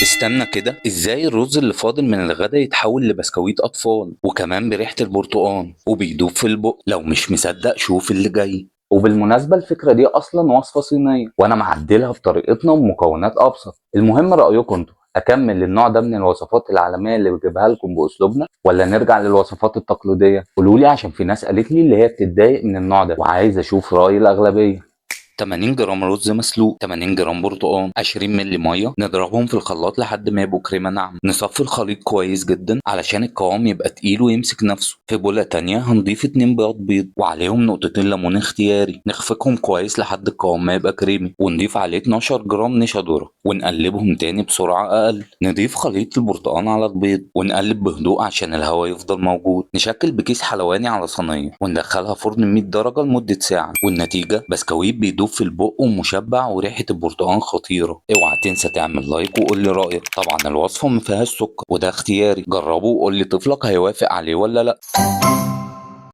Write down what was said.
استنى كده، ازاي الرز اللي فاضل من الغدا يتحول لبسكويت اطفال وكمان بريحة البرتقال وبيدوب في البق؟ لو مش مصدق شوف اللي جاي. وبالمناسبة الفكرة دي أصلا وصفة صينية وأنا معدلها بطريقتنا ومكونات أبسط. المهم رأيكم انتوا، أكمل النوع ده من الوصفات العالمية اللي بجيبها لكم بأسلوبنا ولا نرجع للوصفات التقليدية؟ قولولي، عشان في ناس قالت لي اللي هي بتتضايق من النوع ده وعايز أشوف رأي الأغلبية. 80 جرام رز مسلوق، 80 جرام برتقال، 20 مللي ميه، نضربهم في الخلاط لحد ما يبقوا كريمه ناعمه. نصفي الخليط كويس جدا علشان القوام يبقى تقيل ويمسك نفسه. في بوله تانية هنضيف 2 بيض بيض وعليهم نقطتين ليمون اختياري، نخفقهم كويس لحد القوام ما يبقى كريمي، ونضيف عليه 12 جرام نشا ذره ونقلبهم تاني بسرعه اقل. نضيف خليط البرتقال على البيض ونقلب بهدوء عشان الهواء يفضل موجود. نشكل بكيس حلواني على صينيه وندخلها فرن 100 درجه لمده ساعه، والنتيجه بسكويت بيدوب في البق ومشبع وريحة البرتقال خطيرة. اوعى تنسى تعمل لايك وقول لي رأيك. طبعا الوصفة ما فيهاش سكر وده اختياري، جربه وقول لي طفلك هيوافق عليه ولا لا.